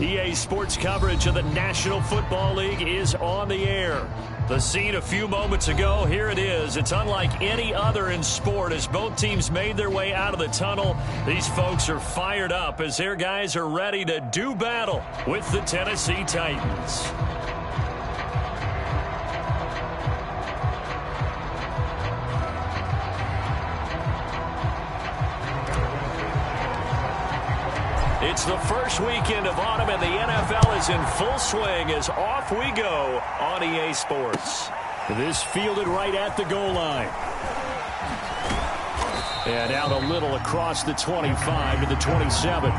EA Sports coverage of the National Football League is on the air. The scene a few moments ago, here it is. It's unlike any other in sport as both teams made their way out of the tunnel. These folks are fired up as their guys are ready to do battle with the Tennessee Titans. It's the first weekend of autumn, and the NFL is in full swing as off we go on EA Sports. This fielded right at the goal line. And out a little across the 25 to the 27.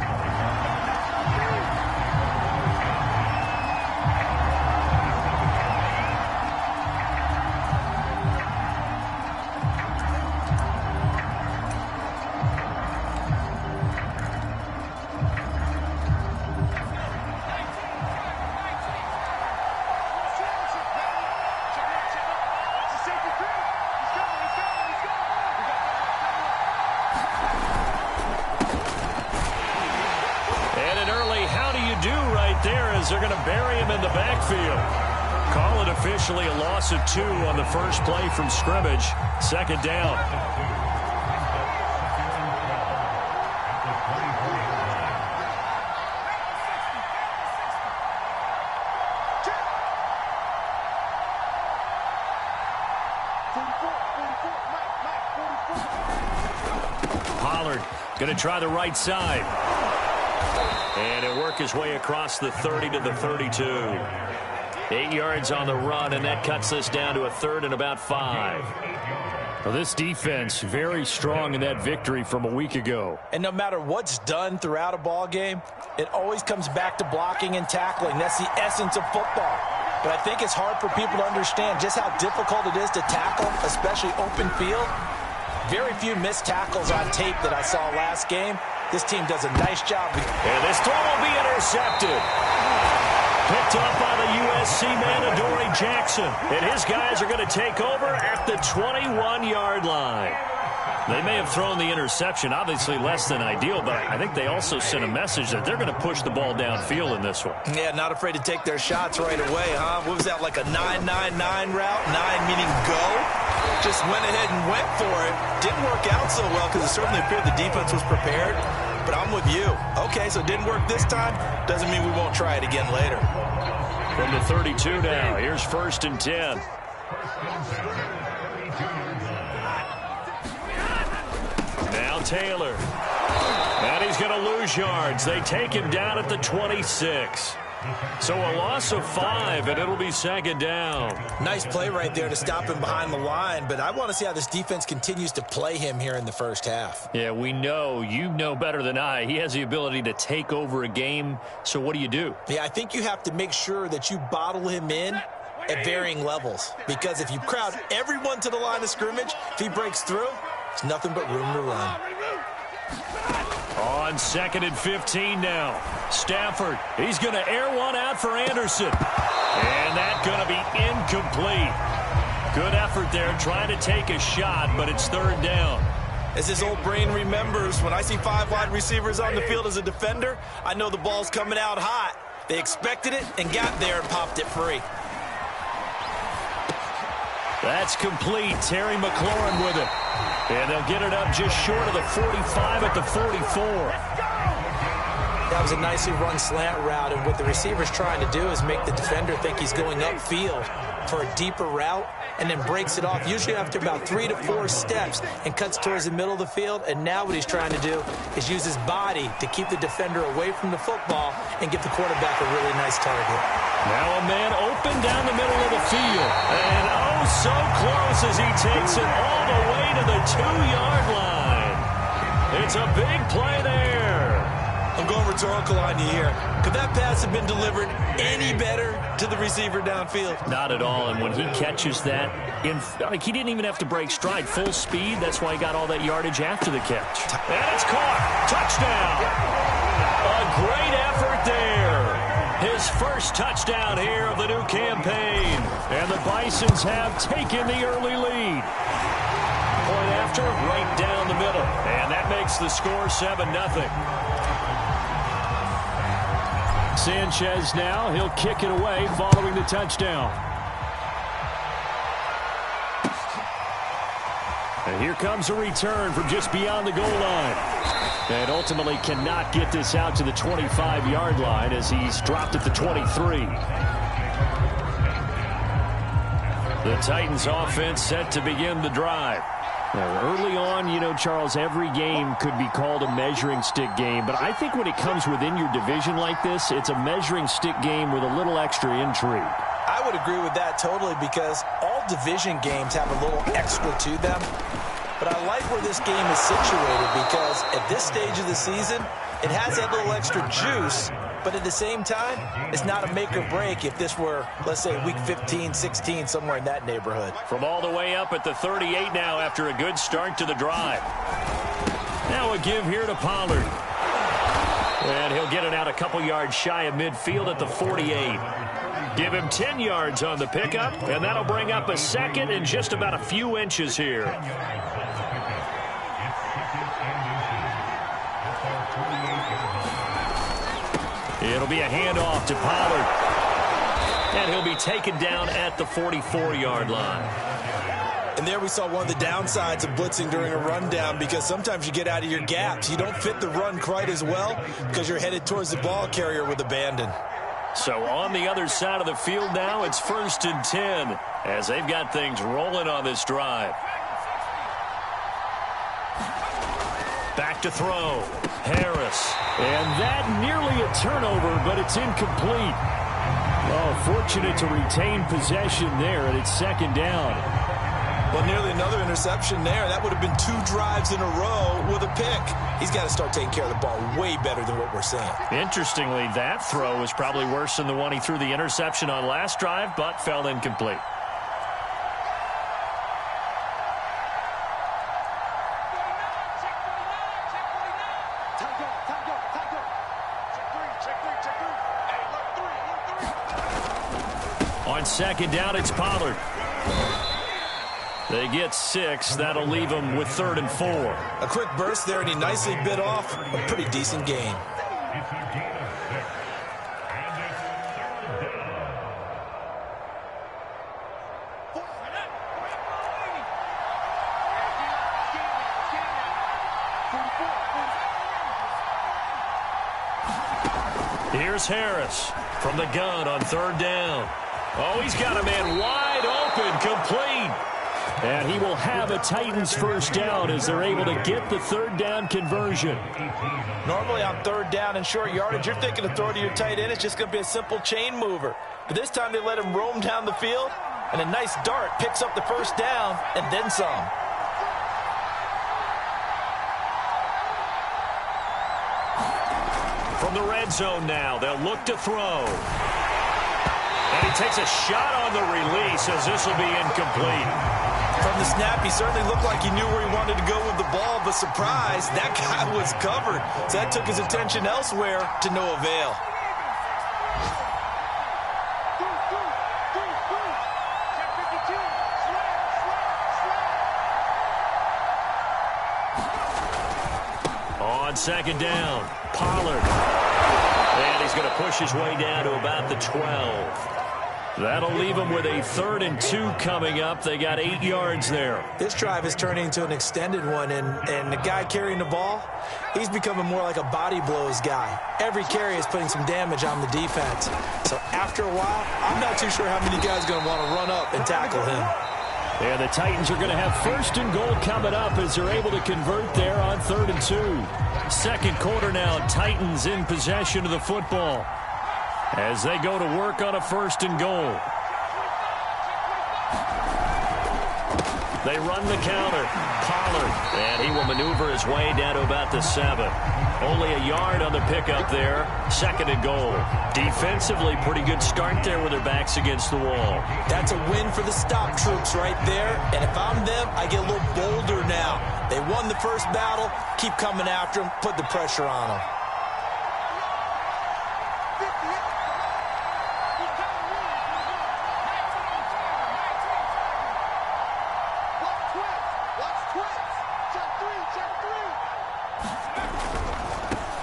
They're going to bury him in the backfield. Call it officially a loss of 2 on the first play from scrimmage. Second down. Pollard going to try the right side. And he'll work his way across the 30 to the 32. 8 yards on the run, and that cuts this down to a 3rd and about 5. Well, this defense very strong in that victory from a week ago. And no matter what's done throughout a ball game, it always comes back to blocking and tackling. That's the essence of football. But I think it's hard for people to understand just how difficult it is to tackle, especially open field. Very few missed tackles on tape that I saw last game. This team does a nice job. And this throw will be intercepted. Picked up by the USC man, Adoree Jackson. And his guys are going to take over at the 21-yard line. They may have thrown the interception, obviously less than ideal, but I think they also sent a message that they're going to push the ball downfield in this one. Yeah, not afraid to take their shots right away, huh? What was that, like a 9-9-9 route? 9 meaning go? Just went ahead and went for it. Didn't work out so well because it certainly appeared the defense was prepared. But I'm with you. Okay, so it didn't work this time. Doesn't mean we won't try it again later. From the 32 now, here's 1st and 10. Now Taylor. And he's going to lose yards. They take him down at the 26. So a loss of 5, and it'll be 2nd down. Nice play right there to stop him behind the line, but I want to see how this defense continues to play him here in the first half. Yeah, we know. You know better than I. He has the ability to take over a game, so what do? Yeah, I think you have to make sure that you bottle him in at varying levels, because if you crowd everyone to the line of scrimmage, if he breaks through, there's nothing but room to run. On 2nd and 15 now. Stafford, he's going to air one out for Anderson. And that's going to be incomplete. Good effort there trying to take a shot, but it's 3rd down. As his old brain remembers, when I see 5 wide receivers on the field as a defender, I know the ball's coming out hot. They expected it and got there and popped it free. That's complete. Terry McLaurin with it. And they'll get it up just short of the 45 at the 44. That was a nicely run slant route, and what the receiver's trying to do is make the defender think he's going upfield for a deeper route and then breaks it off, usually after about 3 to 4 steps, and cuts towards the middle of the field. And now what he's trying to do is use his body to keep the defender away from the football and give the quarterback a really nice target. Now a man open down the middle of the field. And oh, so close as he takes it all the way to the 2-yard line. It's a big play there. I'm going rhetorical on you here. Could that pass have been delivered any better to the receiver downfield? Not at all, and when he catches that, he didn't even have to break stride. Full speed, that's why he got all that yardage after the catch. And it's caught. Touchdown. A great effort there. His first touchdown here of the new campaign. And the Bisons have taken the early lead. Point after, right down the middle. And that makes the score 7-0. Sanchez now. He'll kick it away following the touchdown. And here comes a return from just beyond the goal line. And ultimately cannot get this out to the 25-yard line as he's dropped at the 23. The Titans offense set to begin the drive. Now, early on, you know, Charles, every game could be called a measuring stick game. But I think when it comes within your division like this, it's a measuring stick game with a little extra intrigue. I would agree with that totally because all division games have a little extra to them. But I like where this game is situated because at this stage of the season, it has that little extra juice. But at the same time, it's not a make or break if this were, let's say, week 15, 16, somewhere in that neighborhood. From all the way up at the 38 now after a good start to the drive. Now a give here to Pollard. And he'll get it out a couple yards shy of midfield at the 48. Give him 10 yards on the pickup, and that'll bring up a second and just about a few inches here. It'll be a handoff to Pollard. And he'll be taken down at the 44-yard line. And there we saw one of the downsides of blitzing during a rundown because sometimes you get out of your gaps. You don't fit the run quite as well because you're headed towards the ball carrier with abandon. So on the other side of the field now, it's 1st and 10 as they've got things rolling on this drive. Back to throw. Harris. And that nearly a turnover, but it's incomplete. Oh, fortunate to retain possession there, and it's 2nd down. Well, nearly another interception there. That would have been 2 drives in a row with a pick. He's got to start taking care of the ball way better than what we're seeing. Interestingly, that throw was probably worse than the one he threw the interception on last drive, but fell incomplete. On 2nd down, it's Pollard. They get 6. That'll leave them with 3rd and 4. A quick burst there, and he nicely bit off a pretty decent gain. Here's Harris from the gun on 3rd down. Oh, he's got a man wide open, complete. And he will have a Titans first down as they're able to get the 3rd down conversion. Normally on 3rd down and short yardage, you're thinking to throw to your tight end. It's just going to be a simple chain mover. But this time they let him roam down the field, and a nice dart picks up the first down and then some. From the red zone now, they'll look to throw. And he takes a shot on the release as this will be incomplete. From the snap, he certainly looked like he knew where he wanted to go with the ball, but surprise, that guy was covered. So that took his attention elsewhere to no avail. On 2nd down, Pollard. And he's going to push his way down to about the 12. That'll leave them with a 3rd and 2 coming up. They got 8 yards there. This drive is turning into an extended one, and the guy carrying the ball, he's becoming more like a body blows guy. Every carry is putting some damage on the defense. So after a while, I'm not too sure how many guys are going to want to run up and tackle him. And the Titans are going to have 1st and goal coming up as they're able to convert there on 3rd and 2. 2nd quarter now, Titans in possession of the football as they go to work on a 1st and goal. They run the counter. Pollard, and he will maneuver his way down to about the 7. Only a yard on the pickup there. 2nd and goal. Defensively, pretty good start there with their backs against the wall. That's a win for the stop troops right there. And if I'm them, I get a little bolder now. They won the first battle. Keep coming after them. Put the pressure on them.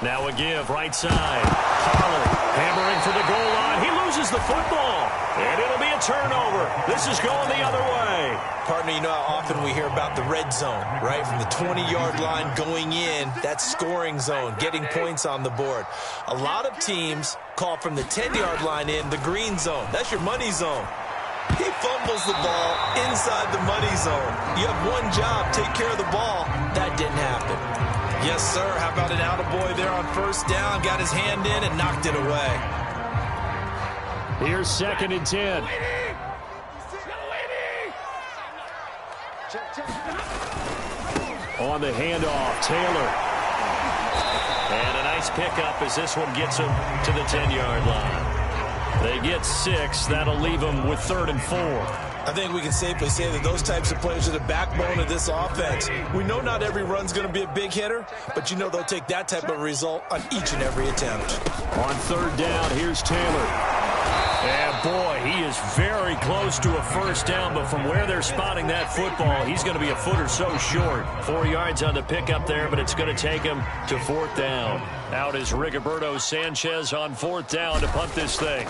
Now a give, right side. Pollard hammering for the goal line. He loses the football, and it'll be a turnover. This is going the other way. Partner, you know how often we hear about the red zone, right? From the 20-yard line going in, that's scoring zone, getting points on the board. A lot of teams call from the 10-yard line in the green zone. That's your money zone. He fumbles the ball inside the money zone. You have one job, take care of the ball. That didn't happen. Yes, sir. How about an attaboy there on first down? Got his hand in and knocked it away. Here's 2nd and 10. On the handoff, Taylor. And a nice pickup as this one gets him to the 10-yard line. They get 6. That'll leave them with 3rd and 4. I think we can safely say that those types of players are the backbone of this offense. We know not every run's going to be a big hitter, but you know they'll take that type of result on each and every attempt. On 3rd down, here's Taylor. And boy, he is very close to a first down, but from where they're spotting that football, he's going to be a foot or so short. 4 yards on the pickup there, but it's going to take him to 4th down. Out is Rigoberto Sanchez on 4th down to punt this thing.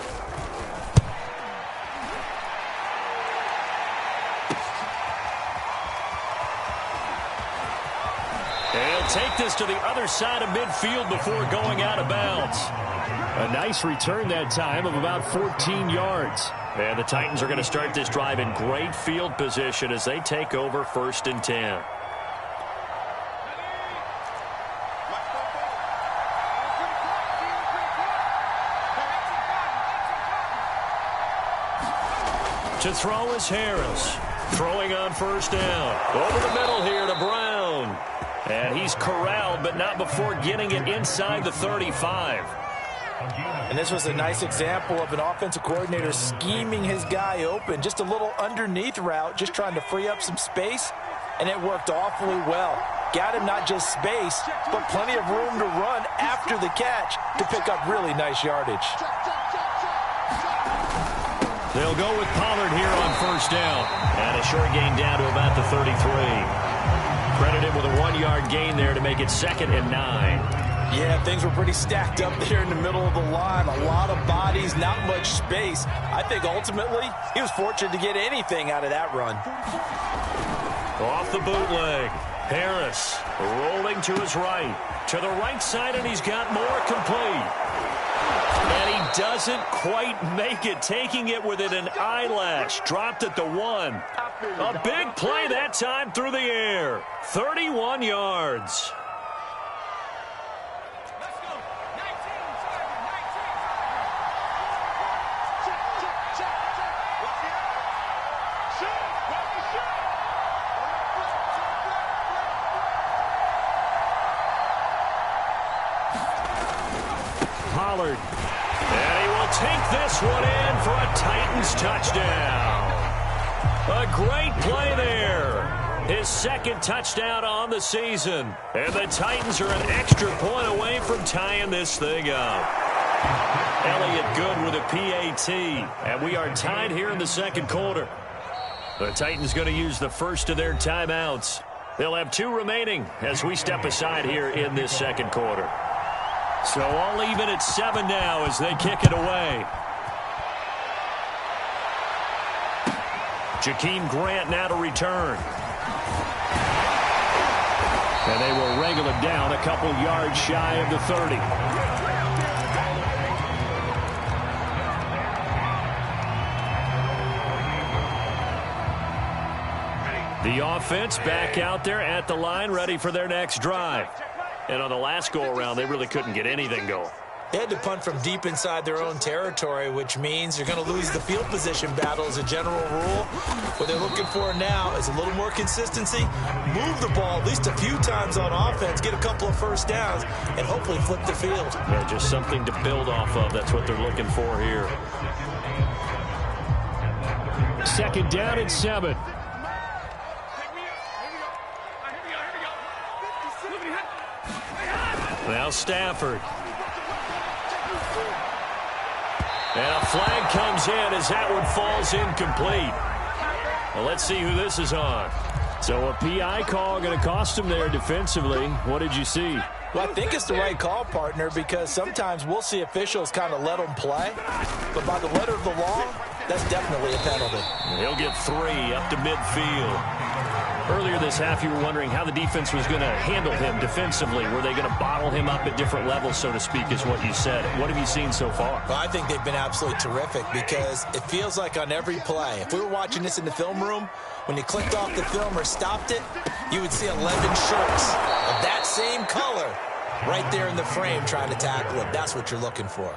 He'll take this to the other side of midfield before going out of bounds. A nice return that time of about 14 yards. And the Titans are going to start this drive in great field position as they take over 1st and 10. To throw is Harris. Throwing on 1st down. Over the middle here to Brown. And he's corralled, but not before getting it inside the 35. And this was a nice example of an offensive coordinator scheming his guy open. Just a little underneath route, just trying to free up some space, and it worked awfully well. Got him not just space, but plenty of room to run after the catch to pick up really nice yardage. They'll go with Pollard here on 1st down. And a short gain down to about the 33. Credited with a 1-yard gain there to make it 2nd and 9. Yeah, things were pretty stacked up there in the middle of the line. A lot of bodies, not much space. I think ultimately he was fortunate to get anything out of that run. Off the bootleg. Harris rolling to his right. To the right side, and he's got more complete. And he doesn't quite make it, taking it within an eyelash. Dropped at the 1. A big play that time through the air. 31 yards. Pollard. And he will take this one in for a Titans touchdown. A great play there. His 2nd touchdown on the season. And the Titans are an extra point away from tying this thing up. Elliott good with a PAT. And we are tied here in the 2nd quarter. The Titans going to use the first of their timeouts. They'll have 2 remaining as we step aside here in this 2nd quarter. So all even at 7 now as they kick it away. Jakeem Grant now to return. And they will wrangle it down a couple yards shy of the 30. The offense back out there at the line, ready for their next drive. And on the last go-around, they really couldn't get anything going. They had to punt from deep inside their own territory, which means you're going to lose the field position battle as a general rule. What they're looking for now is a little more consistency, move the ball at least a few times on offense, get a couple of first downs, and hopefully flip the field. Yeah, just something to build off of. That's what they're looking for here. 2nd down and 7. Now Stafford. And a flag comes in as that one falls incomplete. Well, let's see who this is on. So a PI call going to cost him there defensively. What did you see? Well, I think it's the right call, partner, because sometimes we'll see officials kind of let them play. But by the letter of the law, that's definitely a penalty. He'll get 3 up to midfield. Earlier this half, you were wondering how the defense was going to handle him defensively. Were they going to bottle him up at different levels, so to speak, is what you said. What have you seen so far? Well, I think they've been absolutely terrific because it feels like on every play, if we were watching this in the film room, when you clicked off the film or stopped it, you would see 11 shirts of that same color right there in the frame trying to tackle him. That's what you're looking for.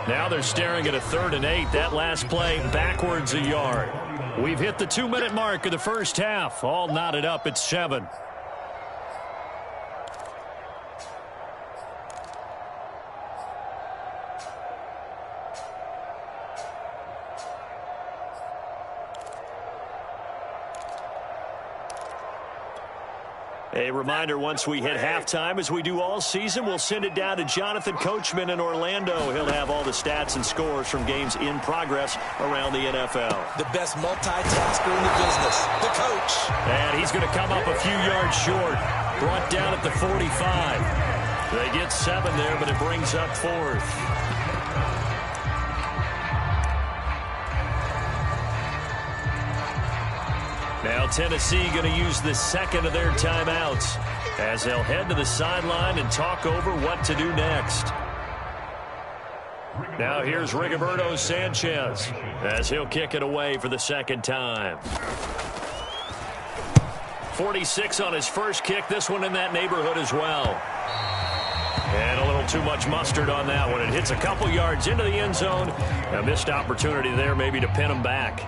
Now they're staring at a 3rd and 8. That last play backwards a yard. We've hit the 2-minute mark of the first half. All knotted up at 7. A reminder, once we hit halftime, as we do all season, we'll send it down to Jonathan Coachman in Orlando. He'll have all the stats and scores from games in progress around the NFL. The best multitasker in the business, the coach. And he's going to come up a few yards short. Brought down at the 45. They get 7 there, but it brings up 4th. Now Tennessee going to use the second of their timeouts as they'll head to the sideline and talk over what to do next. Now here's Rigoberto Sanchez as he'll kick it away for the second time. 46 on his first kick. This one in that neighborhood as well. And a little too much mustard on that one. It hits a couple yards into the end zone. A missed opportunity there maybe to pin him back.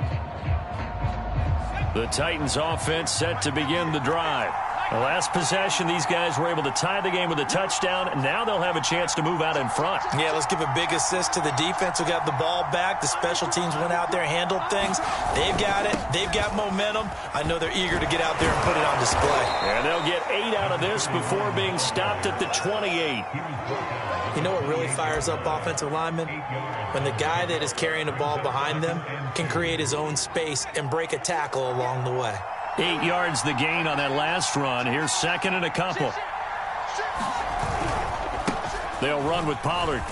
The Titans offense set to begin the drive. The last possession, these guys were able to tie the game with a touchdown. Now they'll have a chance to move out in front. Yeah, let's give a big assist to the defense who got the ball back. The special teams went out there, handled things. They've got it. They've got momentum. I know they're eager to get out there and put it on display. And they'll get 8 out of this before being stopped at the 28. You know what really fires up offensive linemen? When the guy that is carrying the ball behind them can create his own space and break a tackle along the way. 8 yards the gain on that last run. Here's second and a couple. They'll run with Pollard.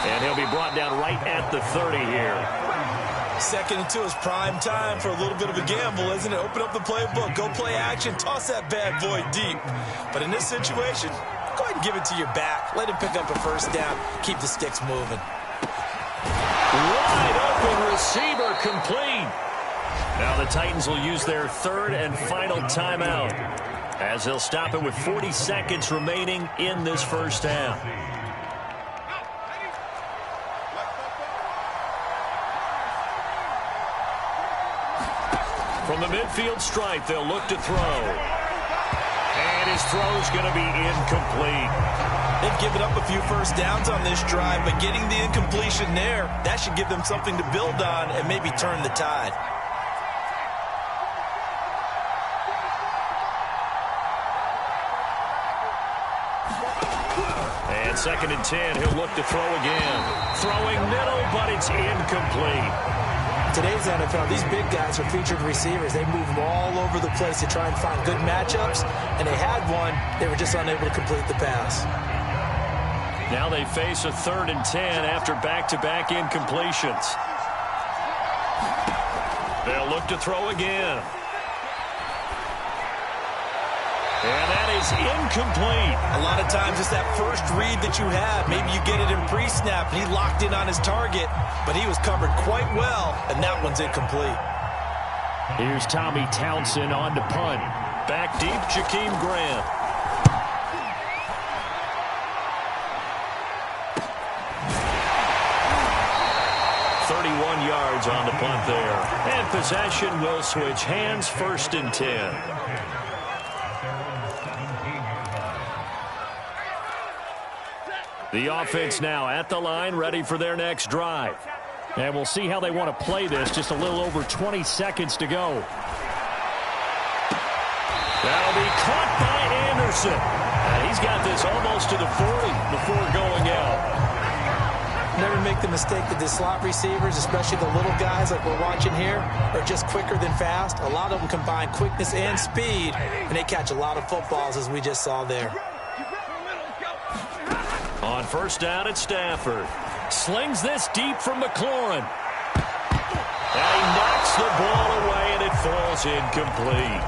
And he'll be brought down right at the 30 here. 2nd and 2 is prime time for a little bit of a gamble, isn't it? Open up the playbook, go play action, toss that bad boy deep. But in this situation, go ahead and give it to your back. Let him pick up a first down. Keep the sticks moving. Wide open receiver complete. Now the Titans will use their 3rd and final timeout as they'll stop it with 40 seconds remaining in this first half. From the midfield stripe, they'll look to throw. And his throw's going to be incomplete. They've given up a few first downs on this drive, but getting the incompletion there, that should give them something to build on and maybe turn the tide. And 2nd and 10, he'll look to throw again. Throwing middle, but it's incomplete. Today's NFL, these big guys are featured receivers. They move them all over the place to try and find good matchups, and they had one. They were just unable to complete the pass. Now they face a 3rd and 10 after back-to-back incompletions. They'll look to throw again. And that is incomplete. A lot of times it's that first read that you have. Maybe you get it in pre-snap, and he locked in on his target, but he was covered quite well, and that one's incomplete. Here's Tommy Townsend on to punt. Back deep, Jakeem Grant. Yards on the punt there. And possession will switch hands, 1st and 10. The offense now at the line, ready for their next drive. And we'll see how they want to play this. Just a little over 20 seconds to go. That'll be caught by Anderson. And he's got this almost to the 40 before going out. Never make the mistake that the slot receivers, especially the little guys like we're watching here, are just quicker than fast. A lot of them combine quickness and speed, and they catch a lot of footballs, as we just saw there. On first down at Stafford. Slings this deep from McLaurin. And he knocks the ball away, and it falls incomplete.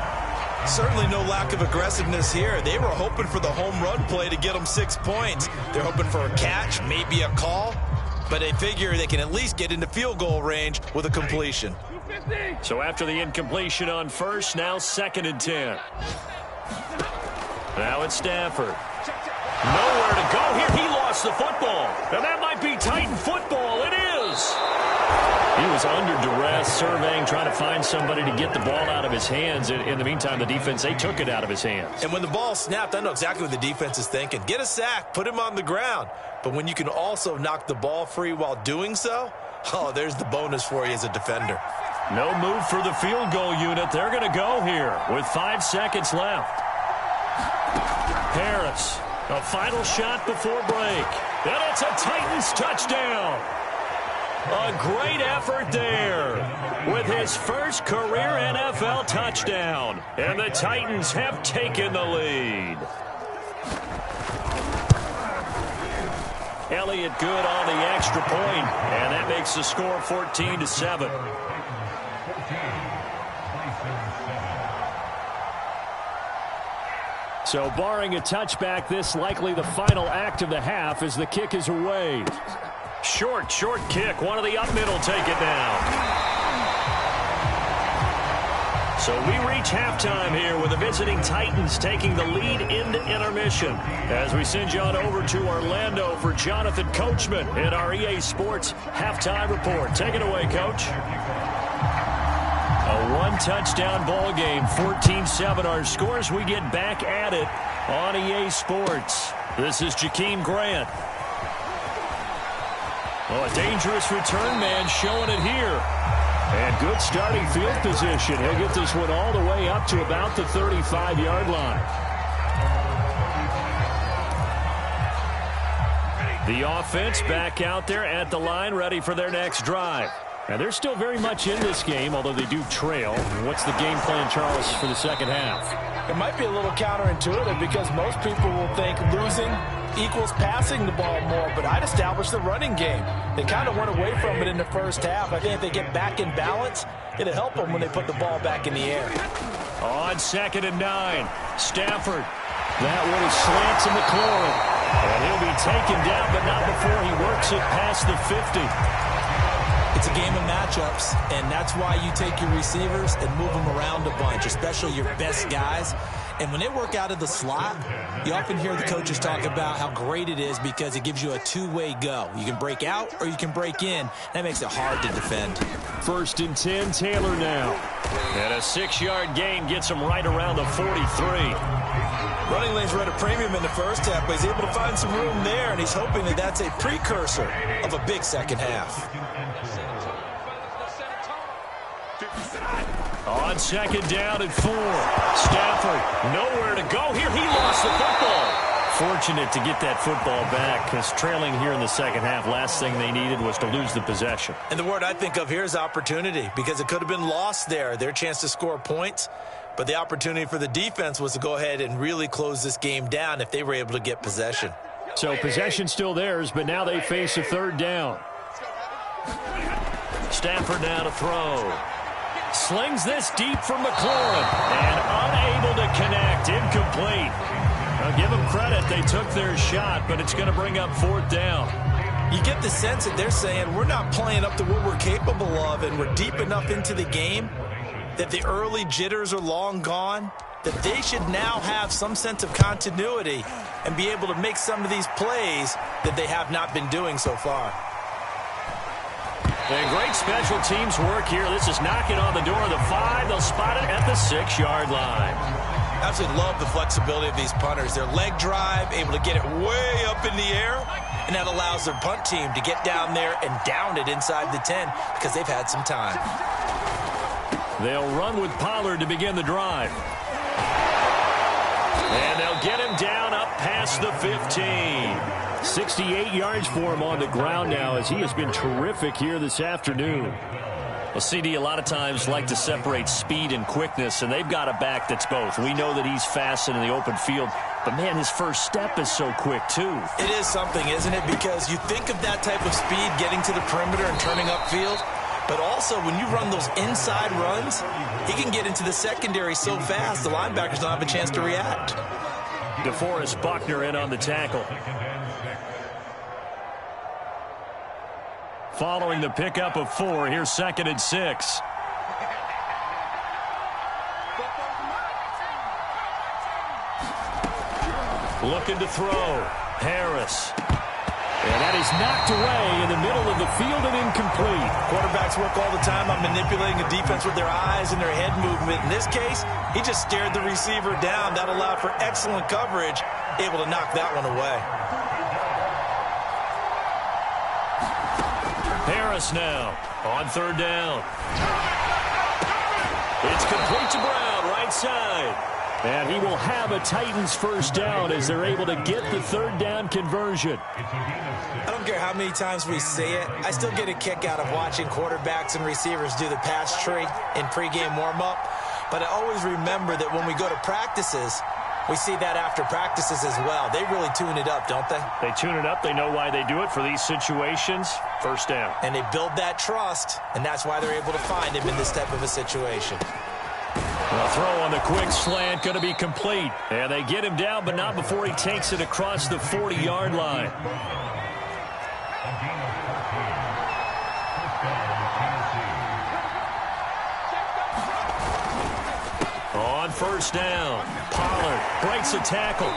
Certainly no lack of aggressiveness here. They were hoping for the home run play to get them 6 points. They're hoping for a catch, maybe a call, but they figure they can at least get into field goal range with a completion. So after the incompletion on first, now 2nd and 10. Now it's Stafford. Nowhere to go here. He lost the football. And that might be Titan football. It is. He was under duress, surveying, trying to find somebody to get the ball out of his hands. In the meantime, the defense, they took it out of his hands. And when the ball snapped, I know exactly what the defense is thinking. Get a sack, put him on the ground. But when you can also knock the ball free while doing so, oh, there's the bonus for you as a defender. No move for the field goal unit. They're going to go here with 5 seconds left. Harris, a final shot before break. And it's a Titans touchdown. A great effort there with his first career NFL touchdown. And the Titans have taken the lead. Elliott good on the extra point, and that makes the score 14-7. So barring a touchback, this likely the final act of the half as the kick is away. Short kick. One of the up middle take it down. So we reach halftime here with the visiting Titans taking the lead into intermission. As we send you on over to Orlando for Jonathan Coachman in our EA Sports Halftime Report. Take it away, Coach. A one-touchdown ball game, 14-7 our scores. We get back at it on EA Sports. This is Jakeem Grant. Oh, a dangerous return man showing it here. And good starting field position. He'll get this one all the way up to about the 35-yard line. The offense back out there at the line, ready for their next drive. Now, they're still very much in this game, although they do trail. What's the game plan, Charles, for the second half? It might be a little counterintuitive because most people will think losing equals passing the ball more, but I'd establish the running game. They kind of went away from it in the first half. I think if they get back in balance, it'll help them when they put the ball back in the air. On 2nd and 9, Stafford. That one is slants in McLaurin. And he'll be taken down, but not before he works it past the 50. It's a game of matchups, and that's why you take your receivers and move them around a bunch, especially your best guys. And when they work out of the slot, you often hear the coaches talk about how great it is because it gives you a two-way go. You can break out or you can break in. That makes it hard to defend. 1st and 10, Taylor now. And a 6-yard gain gets him right around the 43. Running lanes were at a premium in the first half, but he's able to find some room there, and he's hoping that that's a precursor of a big second half. On 2nd down and 4. Stafford, nowhere to go here. He lost the football. Fortunate to get that football back because trailing here in the second half, last thing they needed was to lose the possession. And the word I think of here is opportunity because it could have been lost there, their chance to score points. But the opportunity for the defense was to go ahead and really close this game down if they were able to get possession. So possession still theirs, but now they face a 3rd down. Stafford now to throw. Slings this deep from McLaurin. And unable to connect. Incomplete. I'll give them credit. They took their shot, but it's going to bring up 4th down. You get the sense that they're saying we're not playing up to what we're capable of, and we're deep enough into the game that the early jitters are long gone, that they should now have some sense of continuity and be able to make some of these plays that they have not been doing so far. And great special teams work here. This is knocking on the door of the 5. They'll spot it at the 6-yard line. Absolutely love the flexibility of these punters. Their leg drive, able to get it way up in the air, and that allows their punt team to get down there and down it inside the 10 because they've had some time. They'll run with Pollard to begin the drive. And they'll get him down up past the 15. 68 yards for him on the ground now as he has been terrific here this afternoon. Well, CD a lot of times like to separate speed and quickness, and they've got a back that's both. We know that he's fast and in the open field. But, man, his first step is so quick, too. It is something, isn't it? Because you think of that type of speed getting to the perimeter and turning upfield, but also when you run those inside runs, he can get into the secondary so fast the linebackers don't have a chance to react. DeForest Buckner in on the tackle. Following the pickup of 4, here's 2nd and 6. Looking to throw. Harris. And that is knocked away in the middle of the field and incomplete. Quarterbacks work all the time on manipulating a defense with their eyes and their head movement. In this case, he just stared the receiver down. That allowed for excellent coverage, able to knock that one away. Harris now on 3rd down. It's complete to Brown, right side. And he will have a Titans first down as they're able to get the 3rd down conversion. I don't care how many times we say it, I still get a kick out of watching quarterbacks and receivers do the pass tree in pregame warm-up. But I always remember that when we go to practices, we see that after practices as well. They really tune it up, don't they? They tune it up. They know why they do it for these situations. First down. And they build that trust, and that's why they're able to find him in this type of a situation. The throw on the quick slant going to be complete. And they get him down, but not before he takes it across the 40-yard line. On first down, Pollard breaks a tackle.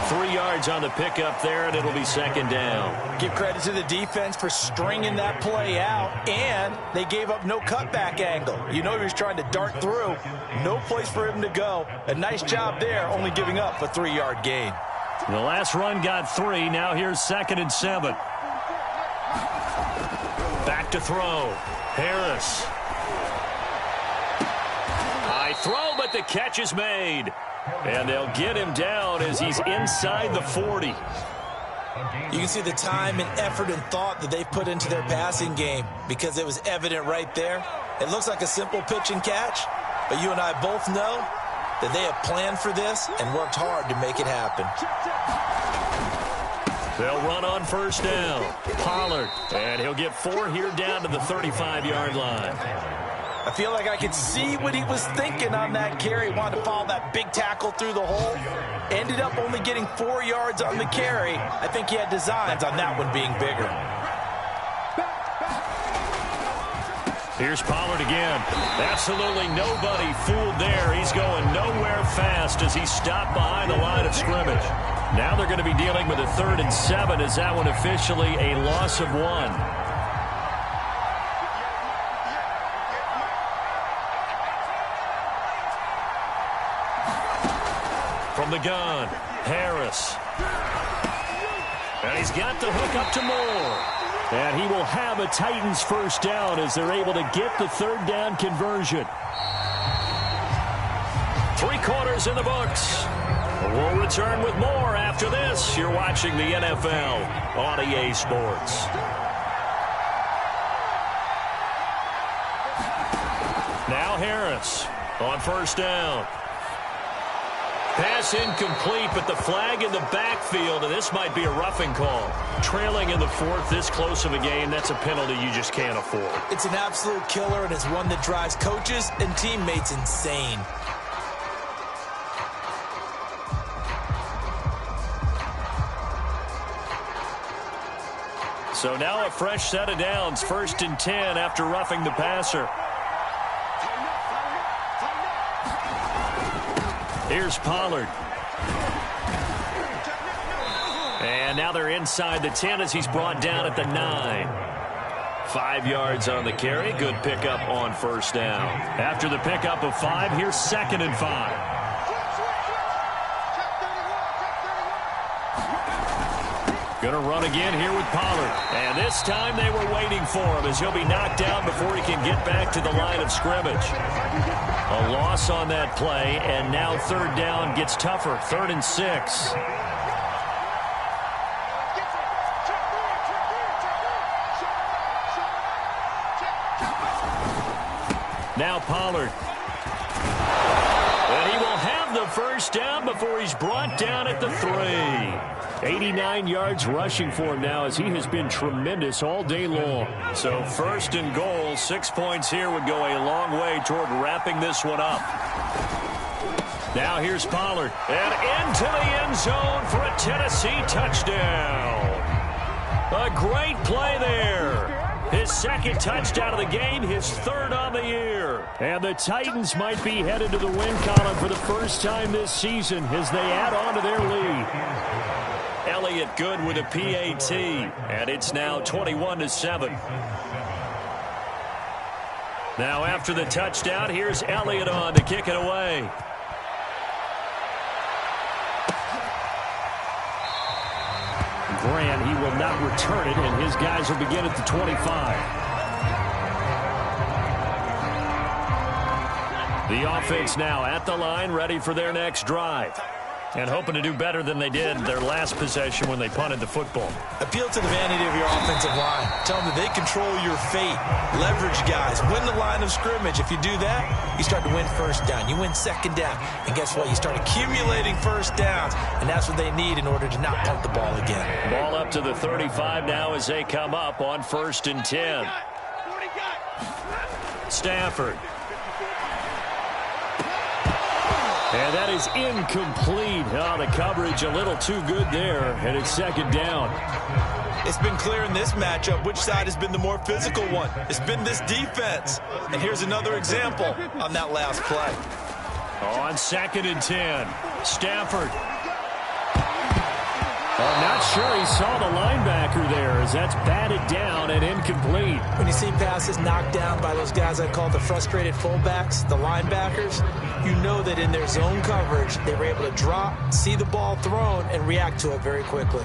3 yards on the pickup there, and it'll be 2nd down. Give credit to the defense for stringing that play out, and they gave up no cutback angle. You know he was trying to dart through. No place for him to go. A nice job there, only giving up a 3-yard gain. The last run got 3. Now here's 2nd and 7. Back to throw. Harris. High throw, but the catch is made. And they'll get him down as he's inside the 40. You can see the time and effort and thought that they've put into their passing game because it was evident right there. It looks like a simple pitch and catch, but you and I both know that they have planned for this and worked hard to make it happen. They'll run on first down. Pollard, and he'll get 4 here down to the 35-yard line. I feel like I could see what he was thinking on that carry. Wanted to follow that big tackle through the hole. Ended up only getting 4 yards on the carry. I think he had designs on that one being bigger. Here's Pollard again. Absolutely nobody fooled there. He's going nowhere fast as he's stopped behind the line of scrimmage. Now they're going to be dealing with a 3rd and 7. Is that one officially a loss of 1? From the gun, Harris. And he's got the hook up to Moore. And he will have a Titans first down as they're able to get the 3rd down conversion. 3 quarters in the books. We'll return with more after this. You're watching the NFL on EA Sports. Now Harris on first down. Pass incomplete, but the flag in the backfield, and this might be a roughing call. Trailing in the 4th, this close of a game, that's a penalty you just can't afford. It's an absolute killer, and it's one that drives coaches and teammates insane. So now a fresh set of downs, 1st and 10 after roughing the passer. Here's Pollard. And now they're inside the 10 as he's brought down at the 9. 5 yards on the carry. Good pickup on first down. After the pickup of 5, here's 2nd and 5. Going to run again here with Pollard. And this time they were waiting for him as he'll be knocked down before he can get back to the line of scrimmage. A loss on that play, and now 3rd down gets tougher. 3rd and 6. Now Pollard. And he will have have the first down before he's brought down at the 3. 89 yards rushing for him now as he has been tremendous all day long. So first and goal, 6 points here would go a long way toward wrapping this one up. Now here's Pollard, and into the end zone for a Tennessee touchdown. A great play there. His second touchdown of the game, his third on the year. And the Titans might be headed to the win column for the first time this season as they add on to their lead. Elliott good with a PAT, and it's now 21-7. Now after the touchdown, here's Elliott on to kick it away. Grant, he will not return it, and his guys will begin at the 25. The offense now at the line, ready for their next drive. And hoping to do better than they did their last possession when they punted the football. Appeal to the vanity of your offensive line. Tell them that they control your fate. Leverage guys. Win the line of scrimmage. If you do that, you start to win first down. You win second down. And guess what? You start accumulating first downs. And that's what they need in order to not punt the ball again. Ball up to the 35 now as they come up on 1st and 10. Stafford. And that is incomplete. Oh, the coverage a little too good there, and it's second down. It's been clear in this matchup which side has been the more physical one. It's been this defense. And here's another example on that last play. On 2nd and 10, Stafford. I'm not sure he saw the linebacker there as that's batted down and incomplete. When you see passes knocked down by those guys I call the frustrated fullbacks, the linebackers, you know that in their zone coverage, they were able to drop, see the ball thrown, and react to it very quickly.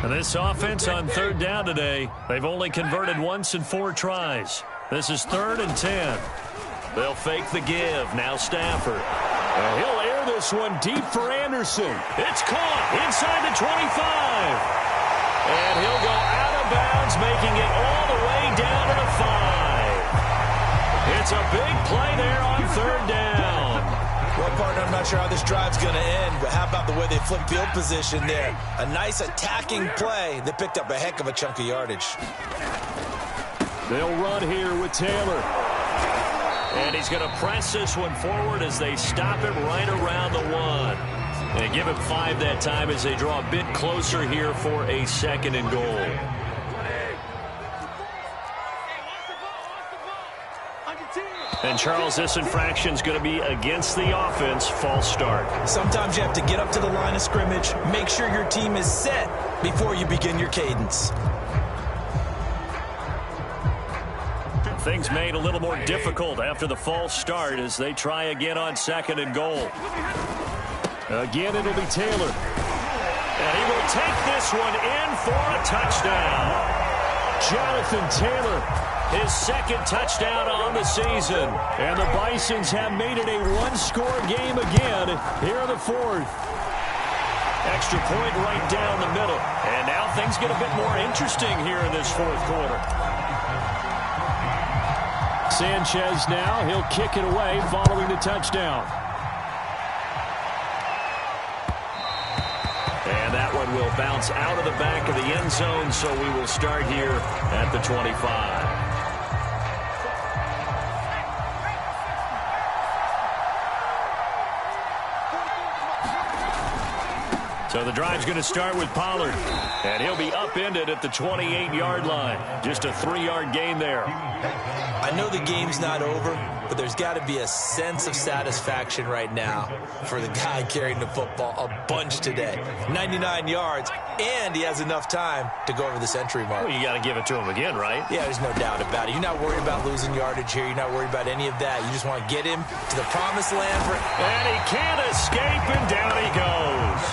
And this offense on 3rd down today, they've only converted once in 4 tries. This is 3rd and 10. They'll fake the give. Now Stafford. He'll air this one deep for Anderson. It's caught inside the 25. And he'll go out of bounds, making it all the way down to the 5. It's a big play there on 3rd down. Well, partner, I'm not sure how this drive's going to end, but how about the way they flip field position there? A nice attacking play that picked up a heck of a chunk of yardage. They'll run here with Taylor. And he's going to press this one forward as they stop him right around the 1. And give him 5 that time as they draw a bit closer here for a 2nd and goal. And, Charles, this infraction is going to be against the offense. False start. Sometimes you have to get up to the line of scrimmage, make sure your team is set before you begin your cadence. Things made a little more difficult after the false start as they try again on 2nd and goal. Again, it'll be Taylor. And he will take this one in for a touchdown. Jonathan Taylor, his 2nd touchdown on the season. And the Bisons have made it a 1-score game again here in the 4th. Extra point right down the middle. And now things get a bit more interesting here in this 4th quarter. Sanchez now, he'll kick it away following the touchdown. And that one will bounce out of the back of the end zone, so we will start here at the 25. So the drive's going to start with Pollard, and he'll be upended at the 28-yard line. Just a 3-yard gain there. I know the game's not over, but there's got to be a sense of satisfaction right now for the guy carrying the football a bunch today. 99 yards, and he has enough time to go over the century mark. Well, you got to give it to him again, right? Yeah, there's no doubt about it. You're not worried about losing yardage here. You're not worried about any of that. You just want to get him to the promised land. And he can't escape, and down he goes.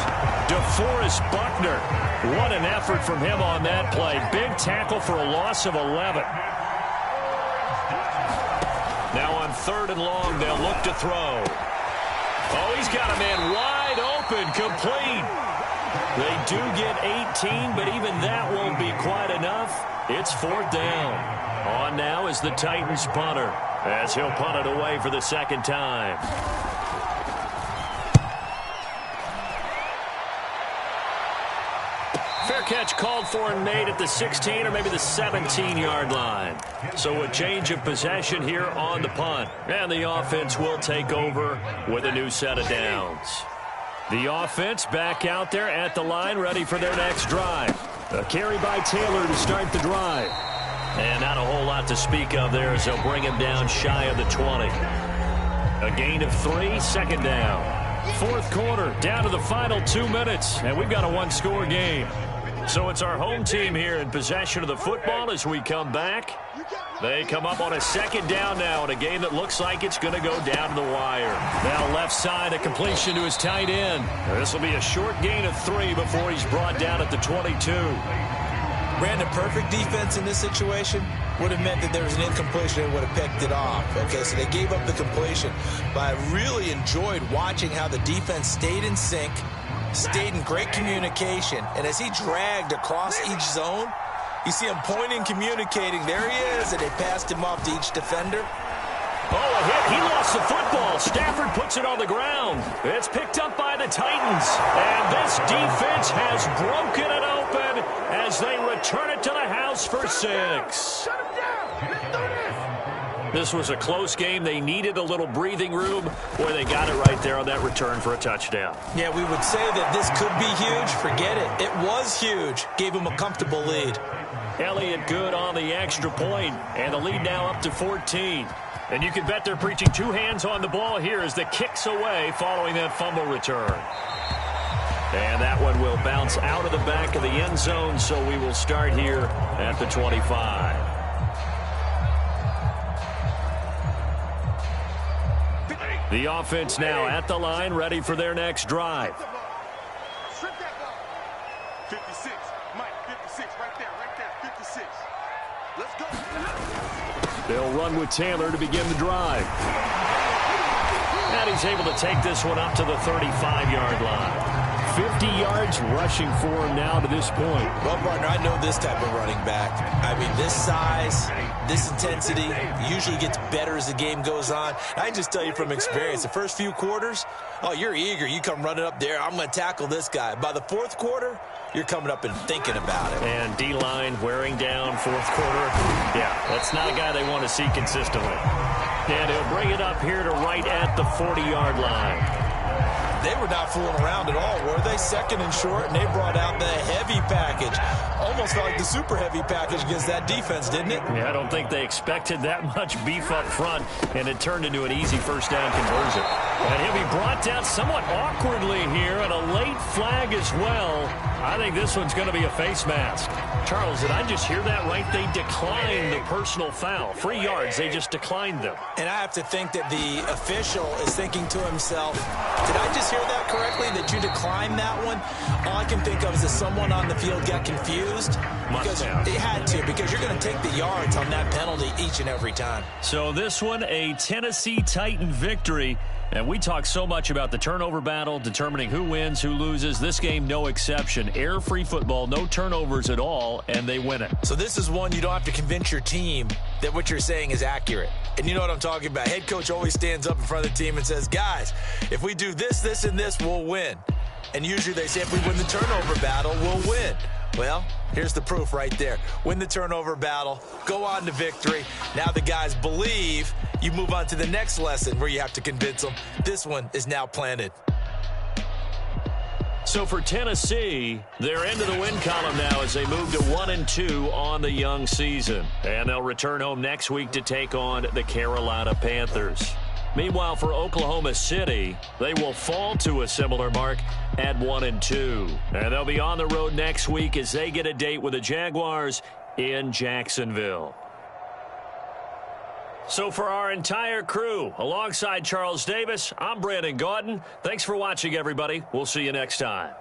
DeForest Buckner. What an effort from him on that play. Big tackle for a loss of 11. Now on 3rd and long, they'll look to throw. Oh, he's got a man wide open, complete. They do get 18, but even that won't be quite enough. It's 4th down. On now is the Titans punter, as he'll punt it away for the 2nd time. catch called for and made at the 16 or maybe the 17-yard line. So a change of possession here on the punt. And the offense will take over with a new set of downs. The offense back out there at the line, ready for their next drive. A carry by Taylor to start the drive. And not a whole lot to speak of there as they'll bring him down shy of the 20. A gain of 3, second down. Fourth quarter, down to the final 2 minutes, and we've got a one-score game. So it's our home team here in possession of the football as we come back. They come up on a second down now in a game that looks like it's going to go down to the wire. Now left side, a completion to his tight end. This will be a short gain of 3 before he's brought down at the 22. Brandon, perfect defense in this situation would have meant that there was an incompletion and would have picked it off. Okay, so they gave up the completion. But I really enjoyed watching how the defense stayed in sync, stayed in great communication, and as he dragged across each zone, you see him pointing, communicating. There he is, and they passed him off to each defender. Oh, a hit. He lost the football. Stafford puts it on the ground. It's picked up by the Titans. And this defense has broken it open as they return it to the house for 6. This was a close game. They needed a little breathing room. Boy, they got it right there on that return for a touchdown. Yeah, we would say that this could be huge. Forget it. It was huge. Gave him a comfortable lead. Elliott good on the extra point, and the lead now up to 14. And you can bet they're preaching 2 hands on the ball here as the kick's away following that fumble return. And that one will bounce out of the back of the end zone, so we will start here at the 25. The offense now at the line, ready for their next drive. 56, Mike, 56, right there, 56. Let's go. They'll run with Taylor to begin the drive. And he's able to take this one up to the 35-yard line. 50 yards rushing for him now to this point. Well, partner, I know this type of running back. I mean, this size, this intensity usually gets better as the game goes on. I can just tell you from experience, the first few quarters, oh, you're eager. You come running up there, I'm going to tackle this guy. By the fourth quarter, you're coming up and thinking about it. And D-line wearing down fourth quarter. Yeah, that's not a guy they want to see consistently. And he'll bring it up here to right at the 40-yard line. They were not fooling around at all, were they? Second and short, and they brought out the heavy package. Almost felt like the super heavy package against that defense, didn't it? Yeah, I don't think they expected that much beef up front, and it turned into an easy first down conversion. And he'll be brought down somewhat awkwardly here, and a late flag as well. I think this one's going to be a face mask. Charles, did I just hear that right? They declined the personal foul. 3 yards, they just declined them. And I have to think that the official is thinking to himself, did I just hear that correctly, that you declined that one? All I can think of is that someone on the field got confused. Because they had to, because you're going to take the yards on that penalty each and every time. So this one, a Tennessee Titan victory. And we talk so much about the turnover battle, determining who wins, who loses. This game, no exception. Air-free football, no turnovers at all, and they win it. So this is one you don't have to convince your team that what you're saying is accurate. And you know what I'm talking about. Head coach always stands up in front of the team and says, guys, if we do this, this, and this, we'll win. And usually they say if we win the turnover battle, we'll win. Well, here's the proof right there. Win the turnover battle, go on to victory. Now the guys believe. You move on to the next lesson where you have to convince them. This one is now planted. So for Tennessee, they're into the win column now as they move to 1-2 on the young season. And they'll return home next week to take on the Carolina Panthers. Meanwhile, for Oklahoma City, they will fall to a similar mark at 1-2. And they'll be on the road next week as they get a date with the Jaguars in Jacksonville. So for our entire crew, alongside Charles Davis, I'm Brandon Gaudin. Thanks for watching, everybody. We'll see you next time.